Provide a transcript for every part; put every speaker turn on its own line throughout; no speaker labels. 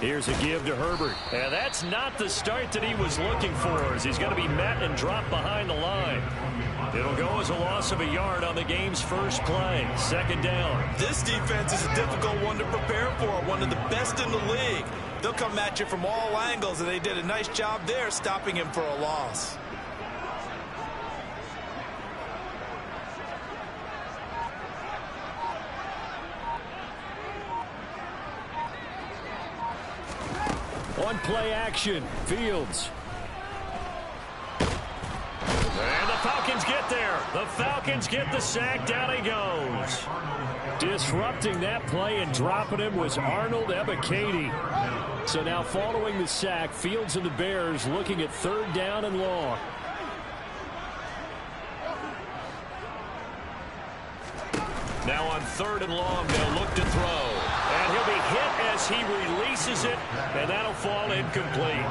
Here's a give to Herbert. And that's not the start that he was looking for, as he's going to be met and dropped behind the line. It'll go as a loss of a yard on the game's first play. Second down.
This defense is a difficult one to prepare for, one of the best in the league. They'll come at you from all angles, and they did a nice job there stopping him for a loss.
On play action, Fields. And the Falcons get there. The Falcons get the sack. Down he goes. Disrupting that play and dropping him was Arnold Ebiketie. So now following the sack, Fields and the Bears looking at third down and long. Now on third and long, they'll look to throw. And he'll be hit as he releases it, and that'll fall incomplete.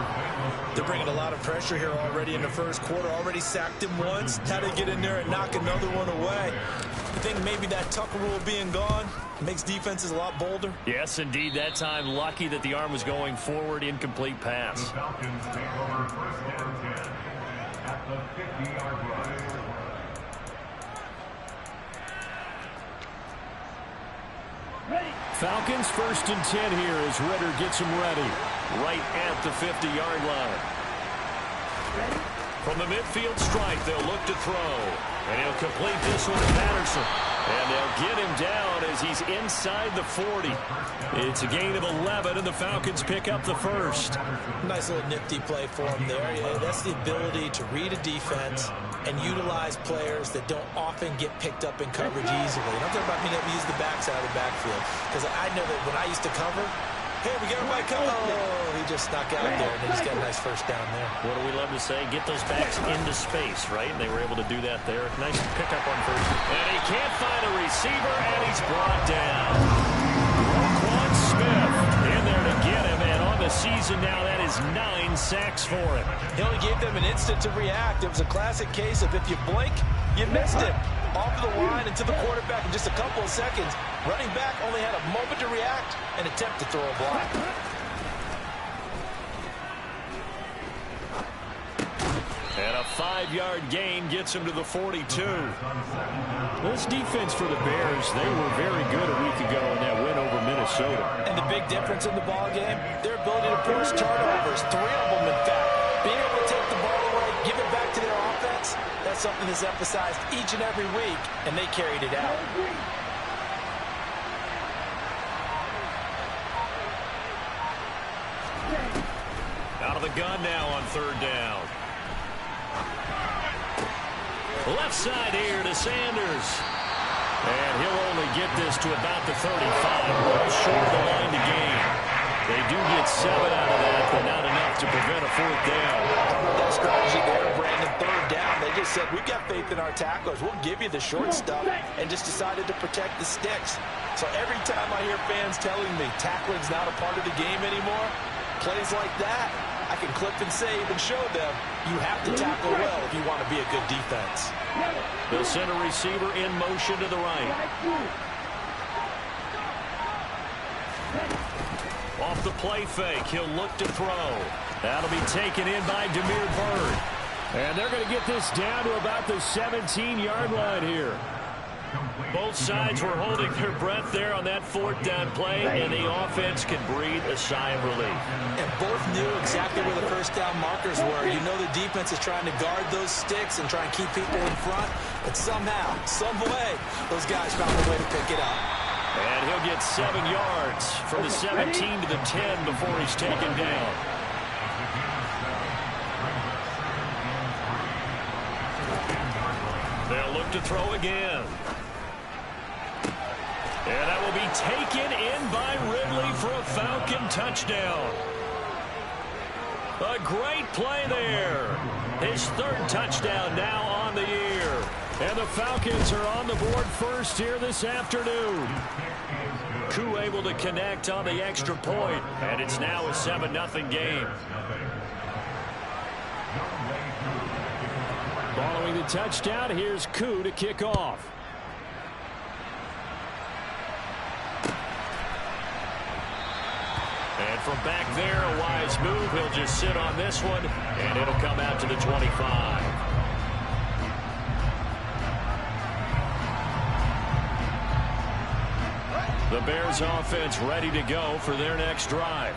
They're bringing a lot of pressure here already in the first quarter. Already sacked him once. Had to get in there and knock another one away. I think maybe that Tucker rule being gone makes defenses a lot bolder.
Yes, indeed. That time, lucky that the arm was going forward. Incomplete pass.
The Falcons take over first down 10 at the 50-yard line.
Falcons first and 10 here as Ritter gets him ready. Right at the 50-yard line. From the midfield stripe, they'll look to throw. And he'll complete this one to Patterson. And they'll get him down as he's inside the 40. It's a gain of 11, and the Falcons pick up the first.
Nice little nifty play for him there. Yeah, that's the ability to read a defense and utilize players that don't often get picked up in coverage easily. And I'm talking about being able to use the backside of the backfield. Because I know that when I used to cover, hey, we got everybody coming. Oh, he just snuck out there, and he's got a nice first down there.
What do we love to say? Get those backs into space, right? And they were able to do that there. Nice pickup on first. And he can't find a receiver, and he's brought down. Roquan Smith in there to get him, and on the season now, that is 9 sacks for him.
He only gave them an instant to react. It was a classic case of if you blink, you missed it. Off of the line and to the quarterback in just a couple of seconds. Running back only had a moment to react and attempt to throw a block.
And a 5-yard gain gets him to the 42. This defense for the Bears, they were very good a week ago in that win over Minnesota.
And the big difference in the ball game, their ability to force turnovers, 3 of them in fact. Being able to take the ball away, give it back to their offense, that's something that's emphasized each and every week, and they carried it out.
Out of the gun now on third down. Left side here to Sanders. And he'll only get this to about the 35. Well short of the line to gain. They do get 7 out of that, but not enough to prevent a fourth down.
That strategy there, Brandon, third down. They just said, we've got faith in our tacklers. We'll give you the short stuff, and just decided to protect the sticks. So every time I hear fans telling me tackling's not a part of the game anymore, plays like that, I can clip and save and show them you have to tackle well if you want to be a good defense.
They'll send a receiver in motion to the right. Off the play fake, he'll look to throw. That'll be taken in by Damiere Byrd. And they're going to get this down to about the 17-yard line here. Both sides were holding their breath there on that fourth down play, and the offense can breathe a sigh of relief.
And both knew exactly where the first down markers were. You know the defense is trying to guard those sticks and try and keep people in front, but somehow, some way, those guys found a way to pick it up.
And he'll get 7 yards from the 17 to the 10 before he's taken down. They'll look to throw again. And that will be taken in by Ridley for a Falcon touchdown. A great play there. His third touchdown now on the year. And the Falcons are on the board first here this afternoon. Koo able to connect on the extra point, and it's now a 7-0 game. Following the touchdown, here's Koo to kick off. And from back there, a wise move. He'll just sit on this one, and it'll come out to the 25. The Bears offense ready to go for their next drive.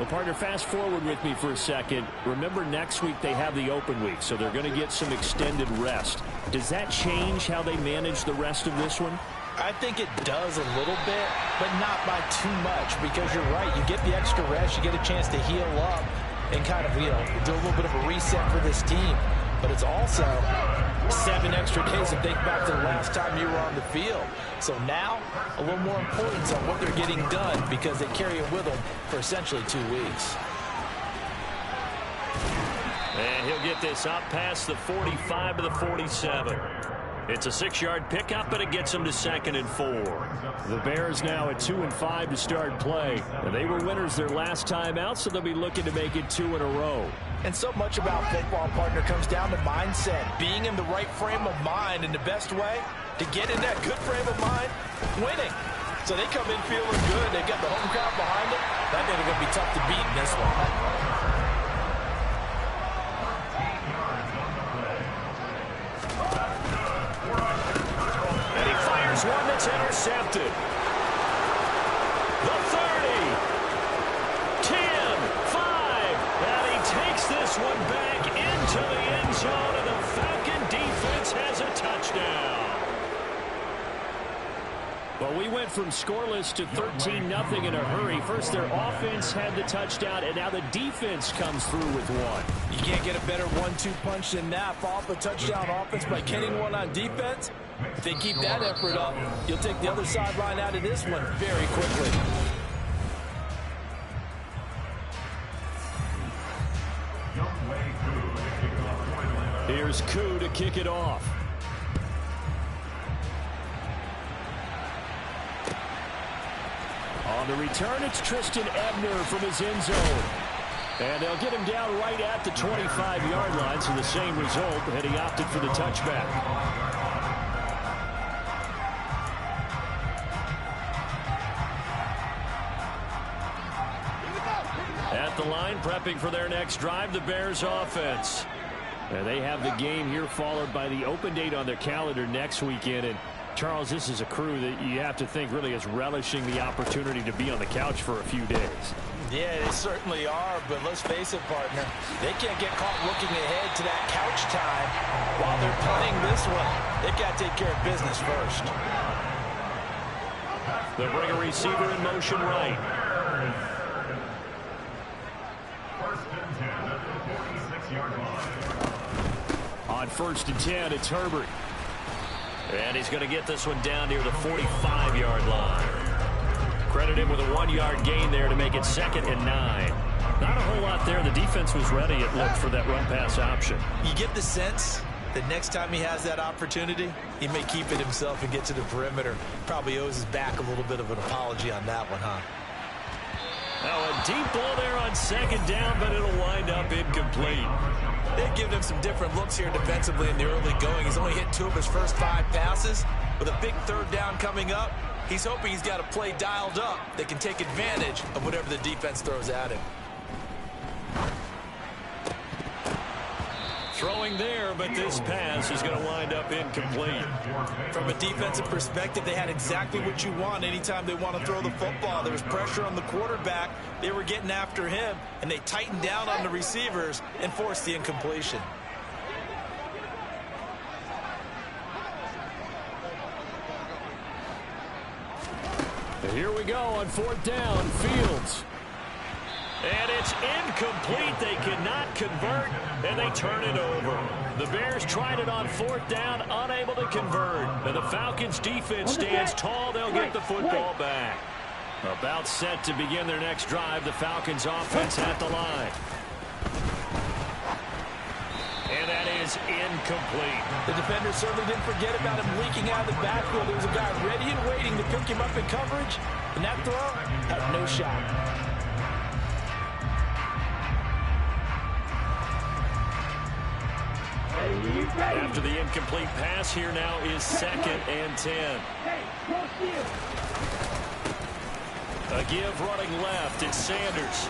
Well, partner, fast forward with me for a second. Remember, next week they have the open week, so they're going to get some extended rest. Does that change how they manage the rest of this one?
I think it does a little bit, but not by too much, because you're right. You get the extra rest. You get a chance to heal up and kind of, do a little bit of a reset for this team. But it's also 7 extra days if think back to the last time you were on the field. So now, a little more importance on what they're getting done because they carry it with them for essentially 2 weeks.
And he'll get this up past the 45 to the 47. It's a 6-yard pickup, and it gets him to 2nd and 4. The Bears now at 2-5 to start play. And they were winners their last time out, so they'll be looking to make it 2 in a row.
And so much about football, partner, comes down to mindset. Being in the right frame of mind, and the best way to get in that good frame of mind, winning. So they come in feeling good. They got the home crowd behind them. That they're going to be tough to beat in this one.
One that's intercepted. The 30, 10, 5, and he takes this one back into the end zone, and the Falcon defense has a touchdown. Well, we went from scoreless to 13-0 in a hurry. First, their offense had the touchdown, and now the defense comes through with one.
You can't get a better 1-2 punch than that. Fall off a touchdown offense by getting one on defense. If they keep that effort up, you'll take the other sideline out of this one very quickly.
Here's Koo to kick it off. On the return, it's Tristan Ebner from his end zone. And they'll get him down right at the 25-yard line, so the same result, and he opted for the touchback. At the line, prepping for their next drive, the Bears offense. And they have the game here followed by the open date on their calendar next weekend. And Charles, this is a crew that you have to think really is relishing the opportunity to be on the couch for a few days.
Yeah, they certainly are, but let's face it, partner. They can't get caught looking ahead to that couch time while they're playing this one. They've got to take care of business first.
They'll bring a receiver in motion right. On 1st and 10, it's Herbert. And he's going to get this one down near the 45-yard line. Credit him with a 1-yard gain there to make it 2nd and 9. Not a whole lot there. The defense was ready, it looked, for that run-pass option.
You get the sense that next time he has that opportunity, he may keep it himself and get to the perimeter. Probably owes his back a little bit of an apology on that one, huh?
Now a deep ball there on 2nd down, but it'll wind up incomplete.
They've given him some different looks here defensively in the early going. He's only hit 2 of his first 5 passes. With a big 3rd down coming up, he's hoping he's got a play dialed up that can take advantage of whatever the defense throws at him.
Throwing there, but this pass is going to wind up incomplete.
From a defensive perspective, they had exactly what you want anytime they want to throw the football. There was pressure on the quarterback. They were getting after him, and they tightened down on the receivers and forced the incompletion.
And here we go on 4th down, Fields. And it's incomplete. They cannot convert, and they turn it over. The Bears tried it on 4th down, unable to convert. And the Falcons' defense stands tall. They'll get the football back. About set to begin their next drive. The Falcons' offense at the line. And that is incomplete.
The defender certainly didn't forget about him leaking out of the backfield. There was a guy ready and waiting to pick him up in coverage, and that throw had no shot.
After the incomplete pass, here now is 2nd and 10. A give running left. It's Sanders.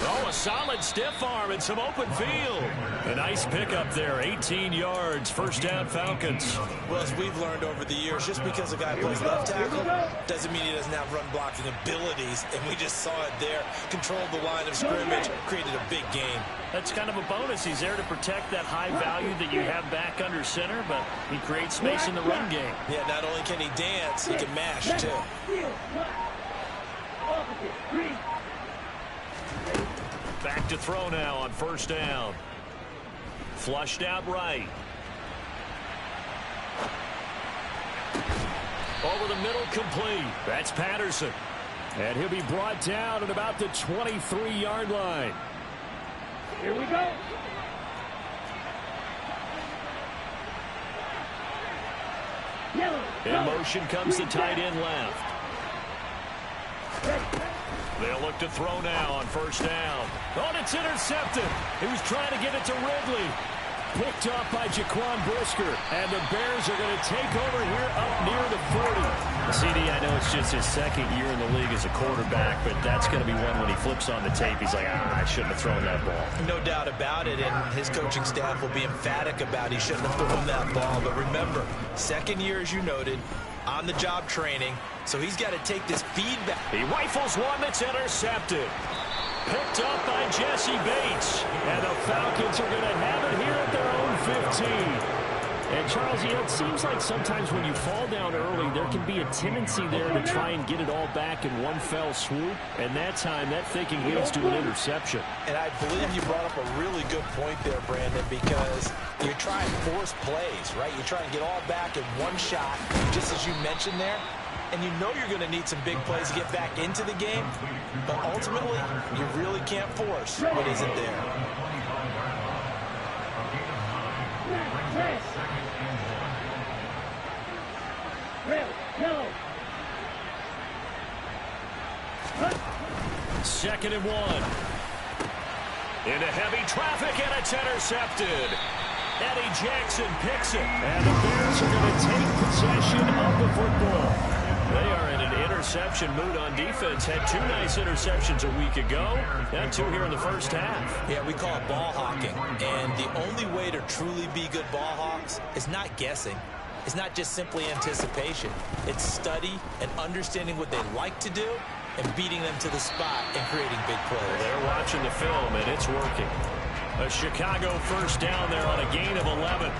Oh, a solid stiff arm and some open field. A nice pickup there. 18 yards. First down, Falcons.
Well, as we've learned over the years, just because a guy plays left tackle doesn't mean he doesn't have run blocking abilities. And we just saw it there. Controlled the line of scrimmage. Created a big gain.
That's kind of a bonus. He's there to protect that high value that you have back under center, but he creates space in the run game.
Yeah, not only can he dance, he can mash, too.
Back to throw now on first down. Flushed out right. Over the middle, complete. That's Patterson. And he'll be brought down at about the 23-yard line.
Here we go.
In motion comes the tight end left. They'll look to throw now on first down. Oh, and it's intercepted. He was trying to get it to Ridley. Picked off by Jaquan Brisker. And the Bears are going to take over here up near the 40. CD, I know it's just his second year in the league as a quarterback, but that's going to be one when he flips on the tape. He's like, I shouldn't have thrown that ball.
No doubt about it, and his coaching staff will be emphatic about he shouldn't have thrown that ball. But remember, second year, as you noted, on-the-job training, so he's got to take this feedback.
He rifles one that's intercepted. Picked up by Jesse Bates. And the Falcons are going to have it here at their own 15. And, Charles, it seems like sometimes when you fall down early, there can be a tendency there to try and get it all back in one fell swoop. And that time, that thinking leads to an interception.
And I believe you brought up a really good point there, Brandon, because you're trying to force plays, right? You're trying to get all back in one shot, just as you mentioned there. And you know you're going to need some big plays to get back into the game. But ultimately, you really can't force what isn't there.
Second and 1. Into heavy traffic, and it's intercepted. Eddie Jackson picks it. And the Bears are going to take possession of the football. They are in an interception mood on defense. Had 2 nice interceptions a week ago. And 2 here in the first half.
Yeah, we call it ball hawking. And the only way to truly be good ball hawks is not guessing. It's not just simply anticipation. It's study and understanding what they like to do and beating them to the spot and creating big plays.
They're watching the film, and it's working. A Chicago first down there on a gain of 11.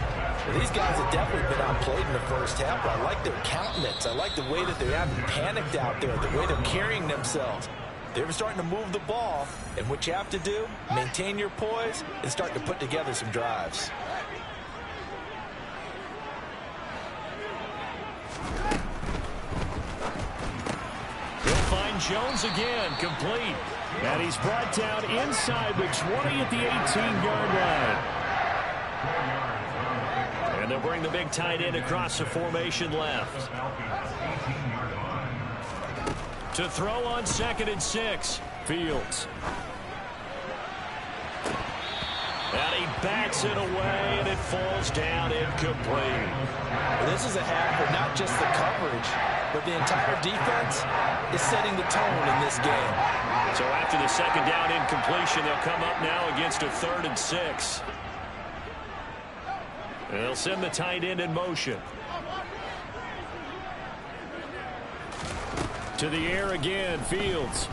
Well, these guys have definitely been outplayed in the first half, but I like their countenance. I like the way that they haven't panicked out there, the way they're carrying themselves. They're starting to move the ball, and what you have to do, maintain your poise and start to put together some drives.
He'll find Jones again, complete. And he's brought down inside the 20 at the 18-yard line. And they'll bring the big tight end across the formation left. To throw on 2nd and 6, Fields. And he bats it away, and it falls down incomplete.
Well, this is a half where not just the coverage, but the entire defense is setting the tone in this game.
So after the 2nd down incompletion, they'll come up now against a 3rd and 6. And they'll send the tight end in motion. To the air again, Fields.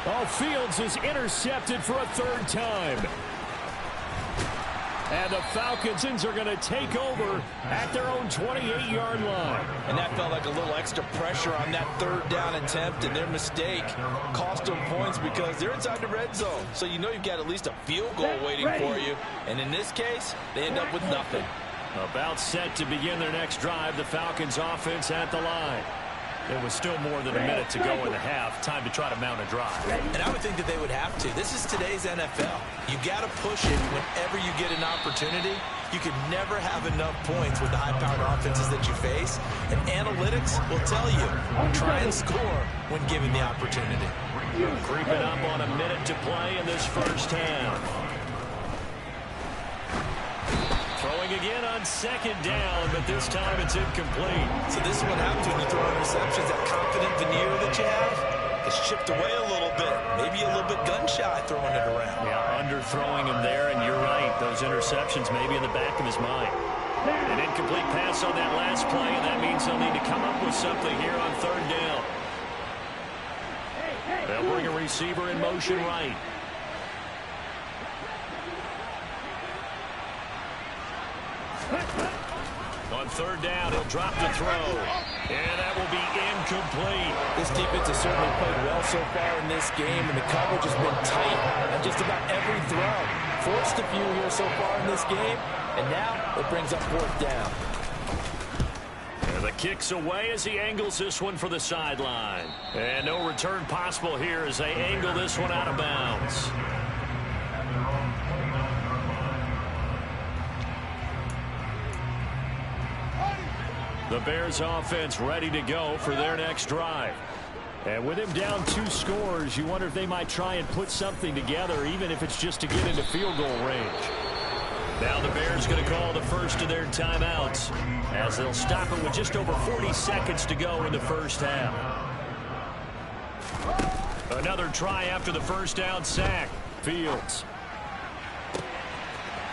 Oh, Fields is intercepted for a 3rd time. And the Falcons are going to take over at their own 28-yard line.
And that felt like a little extra pressure on that 3rd down attempt, and their mistake cost them points because they're inside the red zone. So you know you've got at least a field goal waiting for you. And in this case, they end up with nothing.
About set to begin their next drive, the Falcons offense at the line. There was still more than a minute to go in the half. Time to try to mount a drive.
And I would think that they would have to. This is today's NFL. You got to push it whenever you get an opportunity. You can never have enough points with the high-powered offenses that you face. And analytics will tell you, try and score when given the opportunity.
Creeping up on a minute to play in this first half. Throwing Throwing again on second down, but this time it's incomplete.
So this is what happens when you throw interceptions. That confident veneer that you have is chipped away a little bit. Maybe a little bit gun-shy throwing it around.
Yeah, underthrowing him there, and you're right. Those interceptions may be in the back of his mind. An incomplete pass on that last play, and that means they'll need to come up with something here on third down. They'll bring a receiver in motion right. On third down, he'll drop the throw. And that will be incomplete.
This defense has certainly played well so far in this game, and the coverage has been tight on just about every throw. Forced a few here so far in this game, and now it brings up fourth down.
And the kick's away as he angles this one for the sideline. And no return possible here as they angle this one out of bounds. The Bears offense ready to go for their next drive. And with him down 2 scores, you wonder if they might try and put something together, even if it's just to get into field goal range. Now the Bears going to call the first of their timeouts as they'll stop it with just over 40 seconds to go in the first half. Another try after the first down sack. Fields.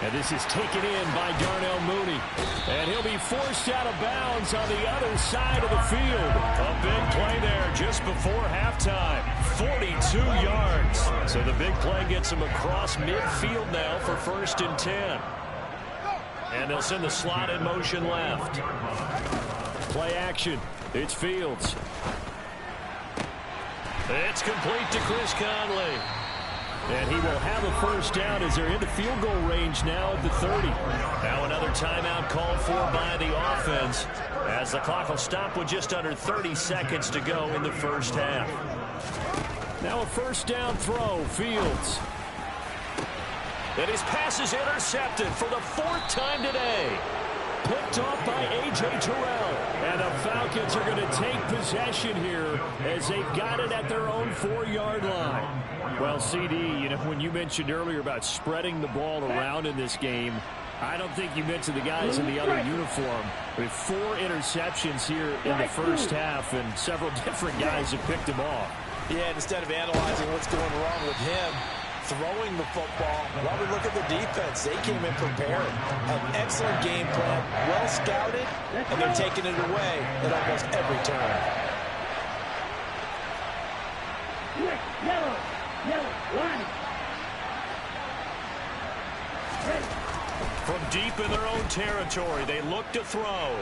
And this is taken in by Darnell Mooney. And he'll be forced out of bounds on the other side of the field. A big play there just before halftime. 42 yards. So the big play gets him across midfield now for 1st and 10. And they'll send the slot in motion left. Play action. It's Fields. It's complete to Chris Conley. And he will have a first down as they're into field goal range now at the 30. Now another timeout called for by the offense as the clock will stop with just under 30 seconds to go in the first half. Now a first down throw. Fields. And his pass is intercepted for the 4th time today. Picked off by A.J. Terrell. And the Falcons are going to take possession here as they've got it at their own 4-yard line. Well, CD, you know, when you mentioned earlier about spreading the ball around in this game, I don't think you mentioned the guys in the other uniform. With 4 interceptions here in the first half, and several different guys have picked him off.
Yeah, instead of analyzing what's going wrong with him, throwing the football, while we look at the defense, they came in prepared. An excellent game plan, well scouted, and they're taking it away at almost every turn.
Yellow, line.
From deep in their own territory, they look to throw.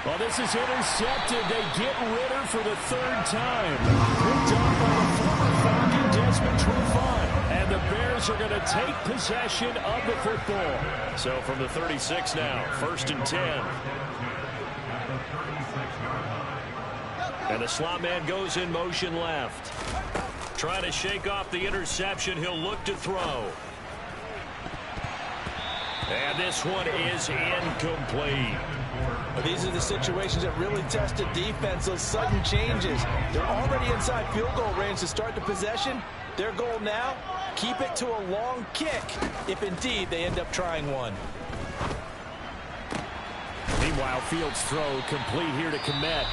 Well, this is intercepted. They get Ritter for the 3rd time. Picked off by the former Falcon, Desmond Trufant. And the Bears are going to take possession of the football. So from the 36 now, 1st and 10. And the slot man goes in motion left. Trying to shake off the interception. He'll look to throw. And this one is incomplete.
These are the situations that really test the defense, those sudden changes. They're already inside field goal range to start the possession. Their goal now, keep it to a long kick, if indeed they end up trying one.
Meanwhile, Fields' throw complete here to Kmet.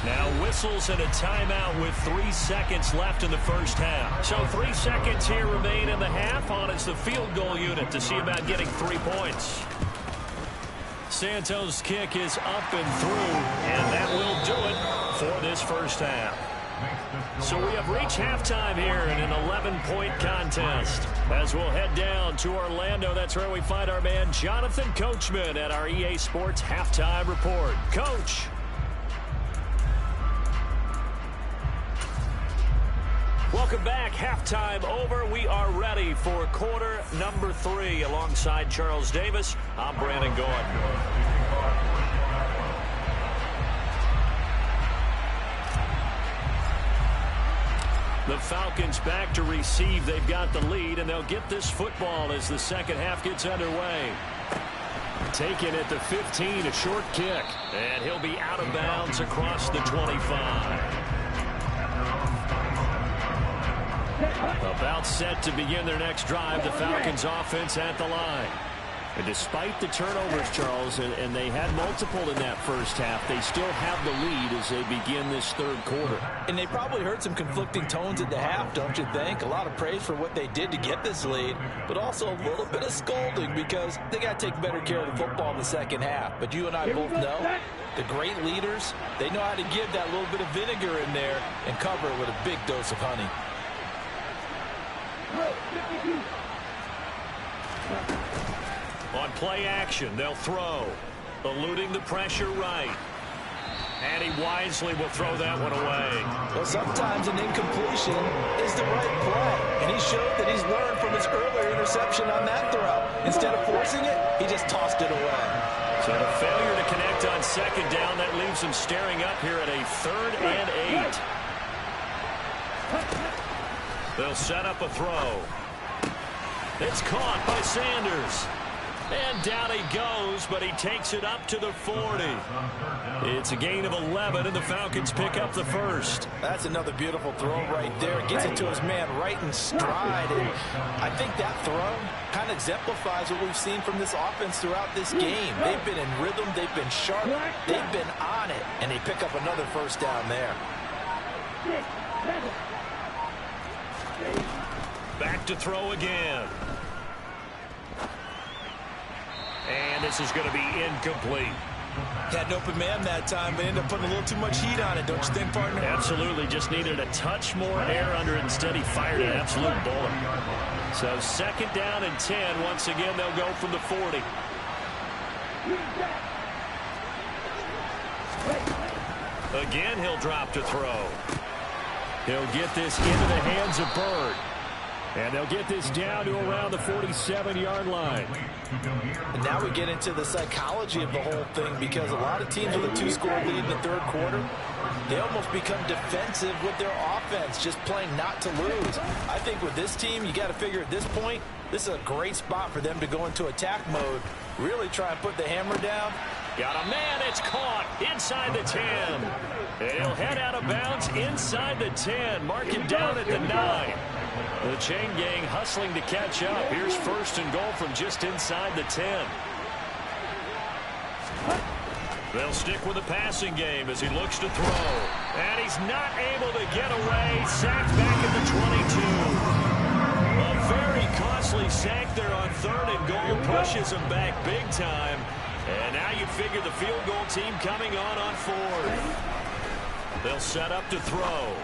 Now whistles and a timeout with 3 seconds left in the first half. So 3 seconds here remain in the half. On is the field goal unit to see about getting 3 points. Santos' kick is up and through, and that will do it for this first half. So we have reached halftime here in an 11-point contest. As we'll head down to Orlando, that's where we find our man Jonathan Coachman at our EA Sports Halftime Report. Coach. Welcome back. Halftime over. We are ready for quarter number 3. Alongside Charles Davis, I'm Brandon Gordon. The Falcons back to receive. They've got the lead, and they'll get this football as the second half gets underway. Taken at the 15, a short kick. And he'll be out of bounds across the 25. About set to begin their next drive. The Falcons offense at the line. And despite the turnovers, Charles, and they had multiple in that first half, they still have the lead as they begin this third quarter.
And they probably heard some conflicting tones at the half, don't you think? A lot of praise for what they did to get this lead, but also a little bit of scolding because they got to take better care of the football in the second half. But you and I both know the great leaders, they know how to give that little bit of vinegar in there and cover it with a big dose of honey.
On play action, they'll throw. Eluding the pressure right. And he wisely will throw that one away.
Well, sometimes an incompletion is the right play. And he showed that he's learned from his earlier interception on that throw. Instead of forcing it, he just tossed it away.
So the failure to connect on second down, that leaves him staring up here at a 3rd and 8. They'll set up a throw. It's caught by Sanders. And down he goes, but he takes it up to the 40. It's a gain of 11, and the Falcons pick up the first.
That's another beautiful throw right there. Gets it to his man right in stride. And I think that throw kind of exemplifies what we've seen from this offense throughout this game. They've been in rhythm. They've been sharp. They've been on it. And they pick up another first down there.
Back to throw again. And this is going to be incomplete.
Had an open man that time, but ended up putting a little too much heat on it, don't you think, partner?
Absolutely. Just needed a touch more air under it. Instead, he fired an absolute bullet. So 2nd down and 10. Once again, they'll go from the 40. Again, he'll drop to throw. He'll get this into the hands of Bird. And they'll get this down to around the 47-yard line.
And now we get into the psychology of the whole thing, because a lot of teams with a 2-score lead in the third quarter, they almost become defensive with their offense, just playing not to lose. I think with this team, you got to figure at this point, this is a great spot for them to go into attack mode, really try and put the hammer down.
Got a man, it's caught inside the 10. And he'll head out of bounds inside the 10, mark him down at the 9. The chain gang hustling to catch up. Here's 1st and goal from just inside the 10. They'll stick with the passing game as he looks to throw. And he's not able to get away. Sacked back at the 22. A very costly sack there on 3rd and goal. Pushes him back big time. And now you figure the field goal team coming on 4th. They'll set up to throw.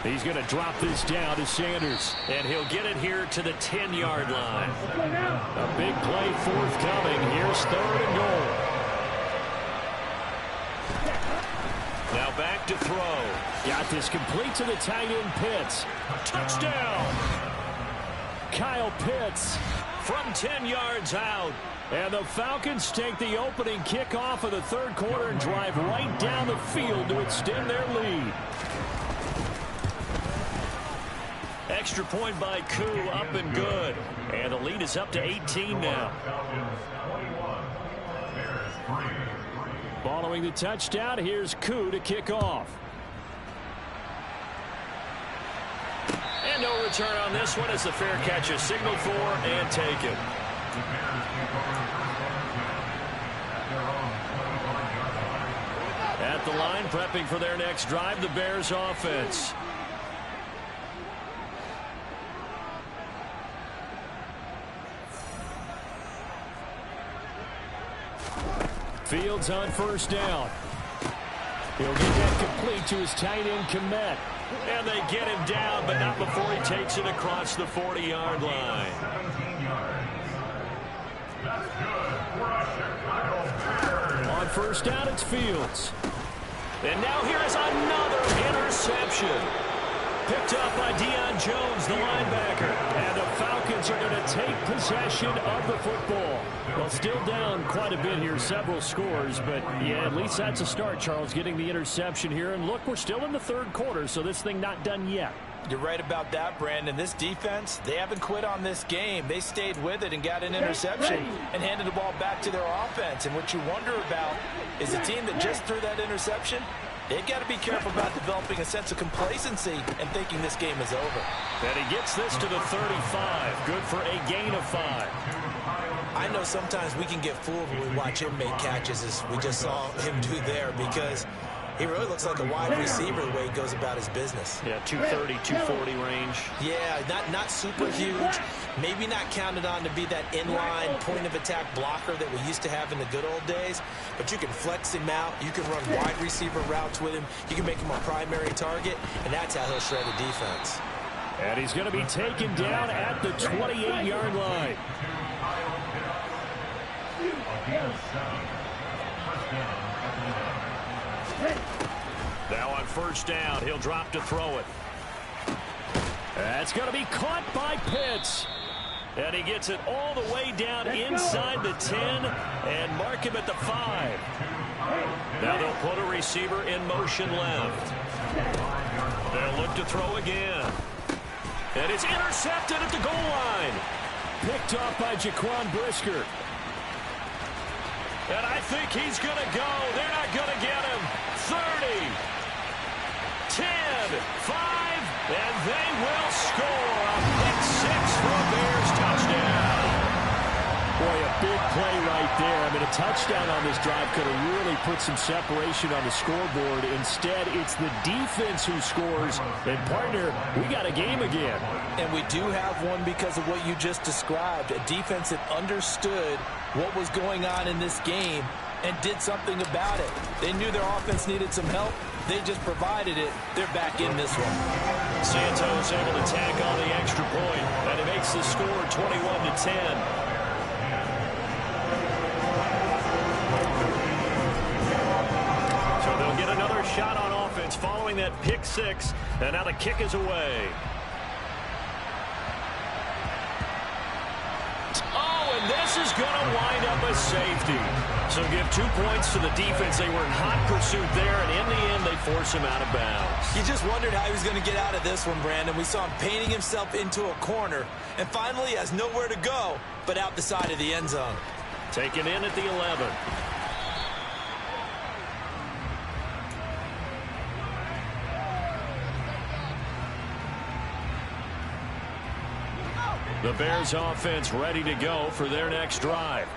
He's going to drop this down to Sanders, and he'll get it here to the 10-yard line. A big play forthcoming. Here's 3rd and goal. Now back to throw. Got this complete to the tight end, Pitts. Touchdown! Kyle Pitts from 10 yards out. And the Falcons take the opening kickoff of the third quarter and drive right down the field to extend their lead. Extra point by Koo, up and good. And the lead is up to 18 now. Following the touchdown, here's Koo to kick off. And no return on this one as the fair catch is signaled for and taken. At the line, prepping for their next drive, the Bears offense. Fields on 1st down. He'll get that complete to his tight end, Komet. And they get him down, but not before he takes it across the 40-yard line. On 1st down, it's Fields. And now here is another interception. Picked up by Deion Jones, the linebacker. And the Falcons are going to take possession of the football. Well, still down quite a bit here, several scores. But, yeah, at least that's a start, Charles, getting the interception here. And, look, we're still in the third quarter, so this thing not done yet.
You're right about that, Brandon. This defense, they haven't quit on this game. They stayed with it and got an interception and handed the ball back to their offense. And what you wonder about is a team that just threw that interception, they've got to be careful about developing a sense of complacency and thinking this game is over.
And he gets this to the 35. Good for a gain of 5.
I know sometimes we can get fooled when we watch him make catches, as we just saw him do there, because he really looks like a wide receiver the way he goes about his business.
Yeah, 230, 240 range.
Yeah, not super huge. Maybe not counted on to be that inline point-of-attack blocker that we used to have in the good old days. But you can flex him out. You can run wide receiver routes with him. You can make him a primary target, and that's how he'll shred a defense.
And he's going to be taken down at the 28-yard line. Now on first down, he'll drop to throw it. That's going to be caught by Pitts. And he gets it all the way down inside the 10 and mark him at the 5. Now they'll put a receiver in motion left. They'll look to throw again. And it's intercepted at the goal line. Picked off by Jaquan Brisker. And I think he's going to go. They're not going to get him. 30, 10, 5, and they will score. A pick six for a Bears touchdown. Boy, a big play right there. I mean, a touchdown on this drive could have really put some separation on the scoreboard. Instead, it's the defense who scores. And, partner, we got a game again.
And we do have one because of what you just described. A defense that understood what was going on in this game and did something about it. They knew their offense needed some help. They just provided it. They're back in this one.
Santos able to tack on the extra point, and it makes the score 21-10. So they'll get another shot on offense following that pick six, and now the kick is away. Oh, and this is going to wind up a safety. So give 2 points to the defense. They were in hot pursuit there, and in the end, they force him out of bounds.
You just wondered how he was going to get out of this one, Brandon. We saw him painting himself into a corner, and finally he has nowhere to go but out the side of the end zone.
Taken in at the 11. The Bears offense ready to go for their next drive.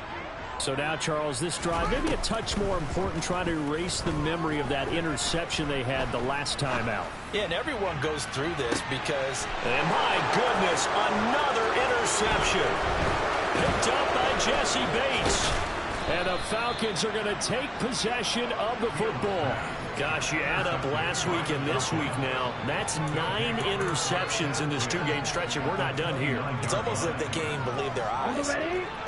So now, Charles, this drive maybe a touch more important, trying to erase the memory of that interception they had the last time out.
Yeah, and everyone goes through this because...
And my goodness, another interception. Picked up by Jesse Bates. And the Falcons are going to take possession of the football. Gosh, you add up last week and this week now, that's 9 interceptions in this 2-game stretch, and we're not done here.
It's almost like they can't even believe their eyes.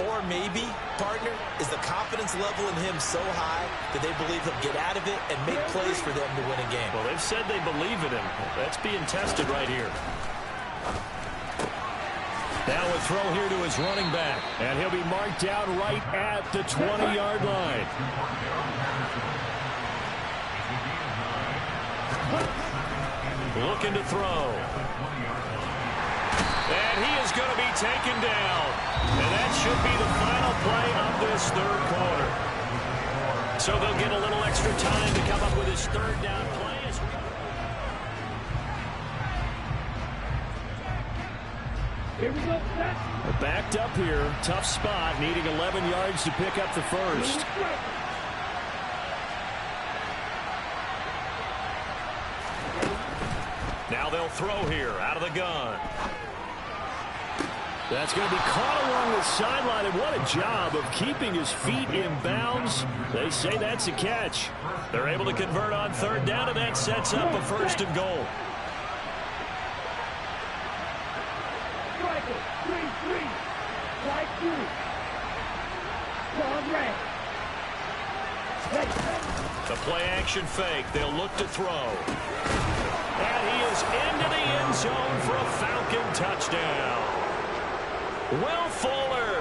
Or maybe, partner, is the confidence level in him so high that they believe he'll get out of it and make plays for them to win a game.
Well, they've said they believe in him. That's being tested right here. Now a throw here to his running back, and he'll be marked down right at the 20-yard line. Looking to throw. And he is going to be taken down. And that should be the final play of this third quarter. So they'll get a little extra time to come up with his third down play.
Here we go.
They're backed up here. Tough spot, needing 11 yards to pick up the first. Now they'll throw here out of the gun. That's going to be caught along the sideline, and what a job of keeping his feet in bounds. They say that's a catch. They're able to convert on third down, and that sets up a first and goal. The play-action fake. They'll look to throw. And he is into the end zone for a Falcon touchdown. Will Fuller,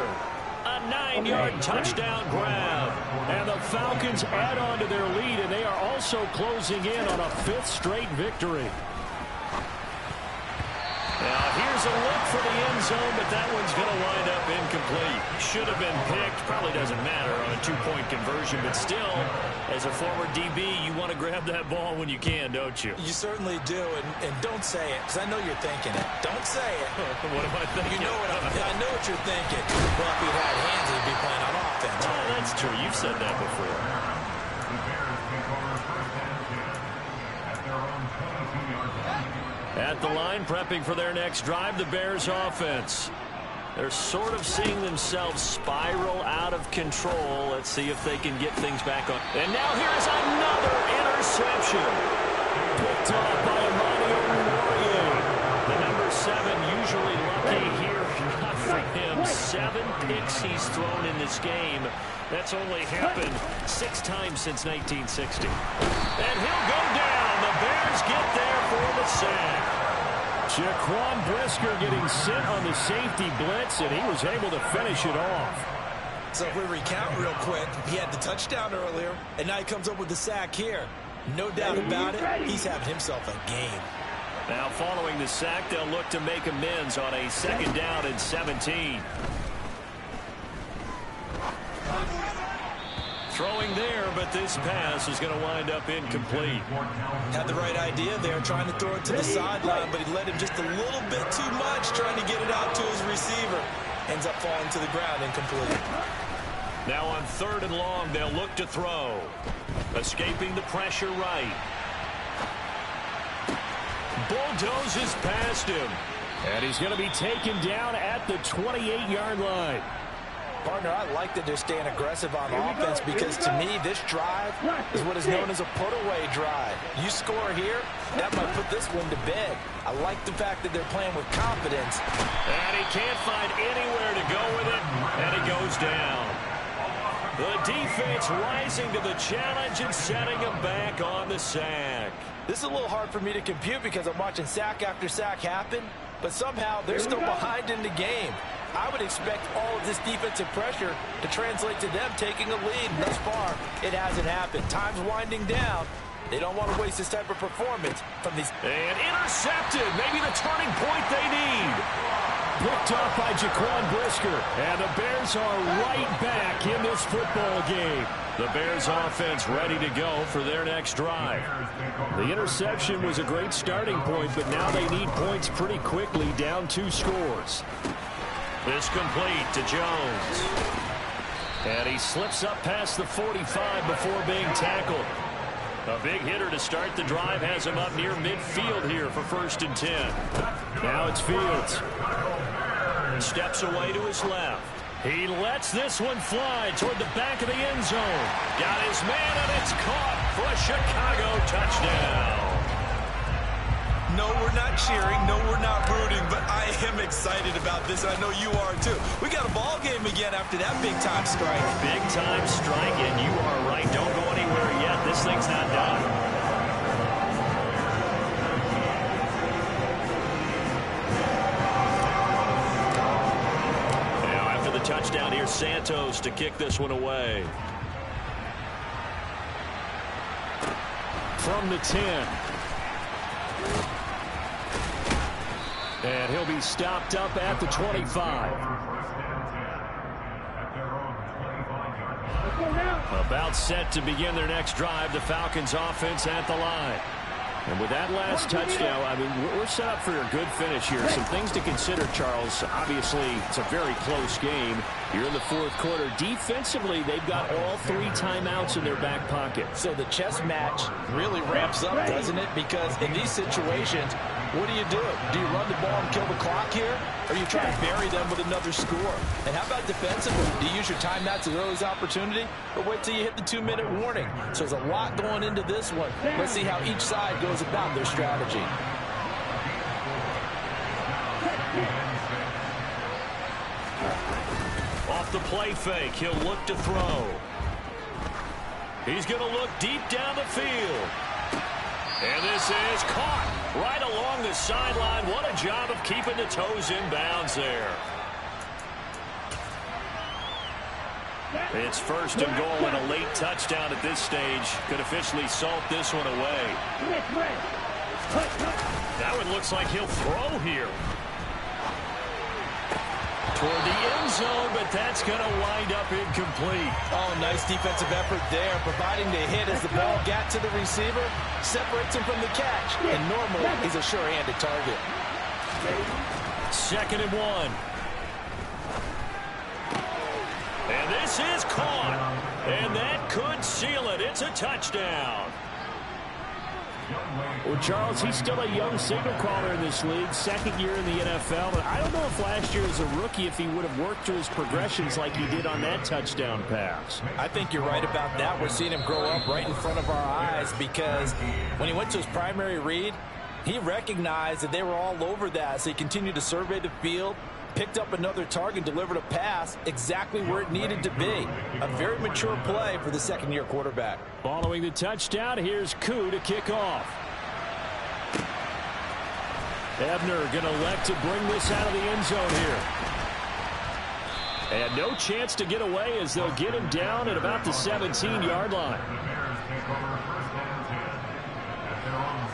a 9-yard touchdown grab. And the Falcons add on to their lead, and they are also closing in on a 5th straight victory. Now, here's a look for the end zone, but that one's going to wind up incomplete. Should have been picked. Probably doesn't matter on a 2-point conversion, but still, as a former DB, you want to grab that ball when you can, don't you?
You certainly do, and don't say it, because I know you're thinking it. Don't say it.
What am I thinking?
You know what I know what you're thinking. Well, if he had hands, he'd be playing
territory. You've said that before.
The Bears take over first and 10 at their own 22-yard line.
At the line, prepping for their next drive, the Bears offense. They're sort of seeing themselves spiral out of control. Let's see if they can get things back on. And now here's another interception. Picked off by Amani Oruwariye. The number 7 usually lucky here. Not for him. 7 picks he's thrown in this game. That's only happened 6 times since 1960. And he'll go down. The Bears get there for the sack. Jaquan Brisker getting sent on the safety blitz, and he was able to finish it off.
So if we recount real quick, he had the touchdown earlier, and now he comes up with the sack here. No doubt about it, he's having himself a game.
Now following the sack, they'll look to make amends on a 2nd down and 17. Throwing there, but this pass is going to wind up incomplete.
Had the right idea there, trying to throw it to the sideline, but he led him just a little bit too much, trying to get it out to his receiver. Ends up falling to the ground, incomplete.
Now on 3rd and long, they'll look to throw. Escaping the pressure right. Bulldozes past him. And he's going to be taken down at the 28-yard line.
Partner, I like that they're staying aggressive on offense because, to me, this drive is what is known as a put-away drive. You score here, that might put this one to bed. I like the fact that they're playing with confidence.
And he can't find anywhere to go with it, and he goes down. The defense rising to the challenge and setting him back on the sack.
This is a little hard for me to compute because I'm watching sack after sack happen, but somehow they're still behind in the game. I would expect all of this defensive pressure to translate to them taking a lead. Thus far, it hasn't happened. Time's winding down. They don't want to waste this type of performance from these.
And intercepted. Maybe the turning point they need. Picked off by Jaquan Brisker. And the Bears are right back in this football game. The Bears offense ready to go for their next drive. The interception was a great starting point, but now they need points pretty quickly, down 2 scores. This complete to Jones. And he slips up past the 45 before being tackled. A big hitter to start the drive has him up near midfield here for 1st and 10. Now it's Fields. Steps away to his left. He lets this one fly toward the back of the end zone. Got his man, and it's caught for a Chicago touchdown.
No, we're not cheering. No, we're not rooting, but I am excited about this. I know you are too. We got a ball game again after that big-time strike.
Big-time strike, and you are right. Don't go anywhere yet. This thing's not done. Now after the touchdown, here's Santos to kick this one away. From the 10. And he'll be stopped up at the 25. About set to begin their next drive, the Falcons offense at the line. And with that last touchdown, I mean, we're set up for a good finish here. Some things to consider, Charles. Obviously, it's a very close game. You're in the 4th quarter. Defensively, they've got all 3 timeouts in their back pocket.
So the chess match really ramps up, doesn't it? Because in these situations, what do? Do you run the ball and kill the clock here? Or do you try and bury them with another score? And how about defensively? Do you use your timeouts as early as opportunity? Or wait till you hit the 2-minute warning? So there's a lot going into this one. Let's see how each side goes about their strategy.
Off the play fake, he'll look to throw. He's going to look deep down the field. And this is caught right along the sideline. What a job of keeping the toes in bounds there. It's 1st and goal, and a late touchdown at this stage could officially salt this one away. That one looks like he'll throw here. Toward the end zone, but that's going to wind up incomplete.
Oh, nice defensive effort there, providing the hit as the ball got to the receiver, separates him from the catch, and normally he's a sure-handed target.
2nd and 1. And this is caught. And that could seal it. It's a touchdown. Well, Charles, he's still a young signal caller in this league, second year in the NFL. And I don't know if last year as a rookie, if he would have worked through his progressions like he did on that touchdown pass.
I think you're right about that. We're seeing him grow up right in front of our eyes because when he went to his primary read, he recognized that they were all over that. So he continued to survey the field, picked up another target, delivered a pass exactly where it needed to be. A very mature play for the second-year quarterback.
Following the touchdown, here's Koo to kick off. Ebner going to elect to bring this out of the end zone here. And no chance to get away as they'll get him down at about the 17-yard line.
The Bears take over first and 10 at their own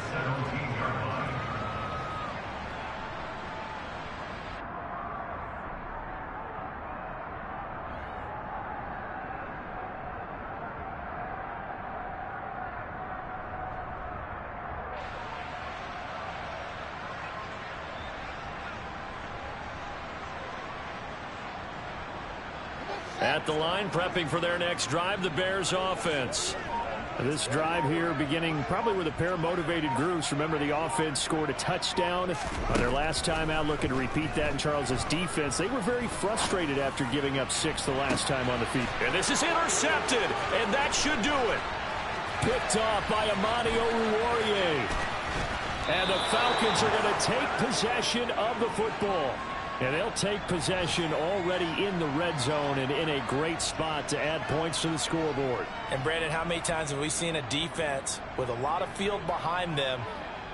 17-yard line.
At the line, prepping for their next drive, the Bears offense. This drive here beginning probably with a pair of motivated groups. Remember, the offense scored a touchdown on their last time out, looking to repeat that in Charles's defense. They were very frustrated after giving up 6 the last time on the field. And this is intercepted, and that should do it. Picked off by Amani Oruwariye. And the Falcons are going to take possession of the football. And they'll take possession already in the red zone and in a great spot to add points to the scoreboard.
And, Brandon, how many times have we seen a defense with a lot of field behind them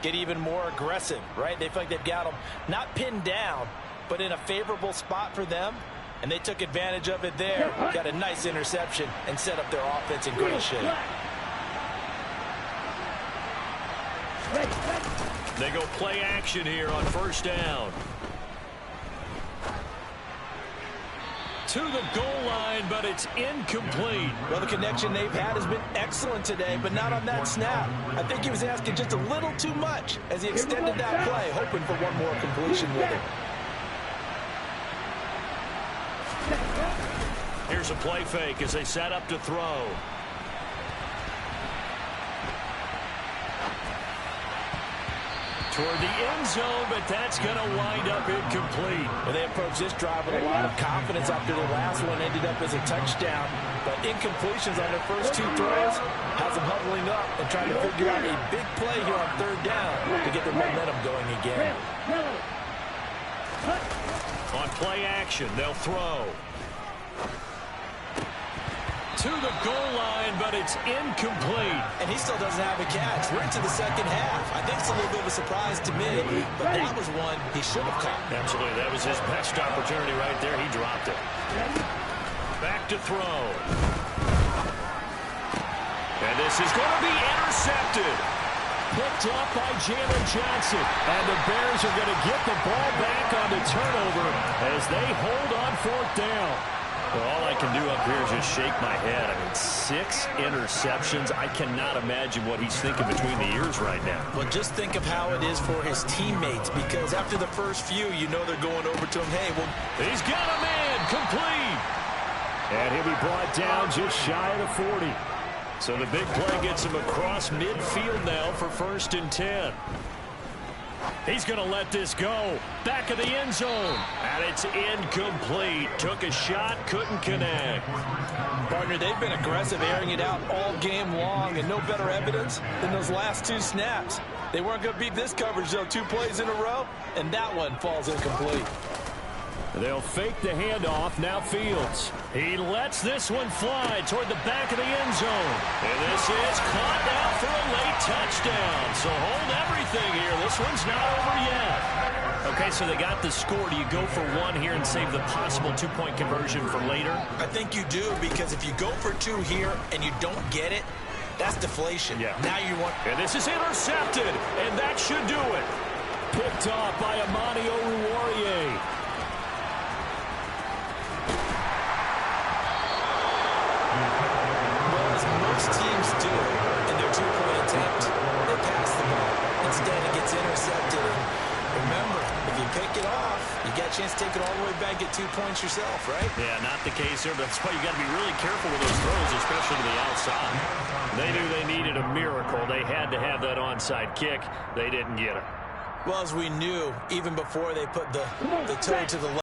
get even more aggressive, right? They feel like they've got them not pinned down, but in a favorable spot for them. And they took advantage of it there. Got a nice interception and set up their offense in great shape.
They go play action here on first down. To the goal line, but it's incomplete.
Well, the connection they've had has been excellent today, but not on that snap. I think he was asking just a little too much as he extended that play, hoping for one more completion with it.
Here's a play fake as they set up to throw. Toward the end zone, but that's going to wind up incomplete.
Well, they approached this drive with a lot of confidence after the last one ended up as a touchdown. But incompletions on their first 2 throws has them huddling up and trying to figure out a big play here on third down to get their momentum going again.
On play action, they'll throw. To the goal line, but it's incomplete.
And he still doesn't have a catch. We're into the second half. I think it's a little bit of a surprise to me, but that was one he should have caught.
Absolutely. That was his best opportunity right there. He dropped it. Back to throw. And this is going to be intercepted. Picked off by Jalen Johnson. And the Bears are going to get the ball back on the turnover as they hold on fourth down. Well, all I can do up here is just shake my head. I mean, 6 interceptions. I cannot imagine what he's thinking between the ears right now.
Well, just think of how it is for his teammates, because after the first few, you know they're going over to him. Hey, well,
he's got a man complete. And he'll be brought down just shy of the 40. So the big play gets him across midfield now for first and 10. He's going to let this go. Back of the end zone. And it's incomplete. Took a shot, couldn't connect.
Partner, they've been aggressive, airing it out all game long, and no better evidence than those last 2 snaps. They weren't going to beat this coverage, though. 2 plays in a row, and that one falls incomplete.
They'll fake the handoff. Now Fields. He lets this one fly toward the back of the end zone. And this is caught now for a late touchdown. So hold everything here. This one's not over yet. Okay, so they got the score. Do you go for 1 here and save the possible 2-point conversion for later?
I think you do, because if you go for 2 here and you don't get it, that's deflation.
Yeah.
Now you want...
And this is intercepted, and that should do it. Picked off by Amani Oruwariye.
Most teams do in their 2-point attempt. They pass the ball. Instead, it gets intercepted. And remember, if you pick it off, you get a chance to take it all the way back at 2 points yourself, right?
Yeah, not the case here, but that's why you got to be really careful with those throws, especially to the outside. They knew they needed a miracle. They had to have that onside kick. They didn't get it.
Well, as we knew, even before they put the toe to the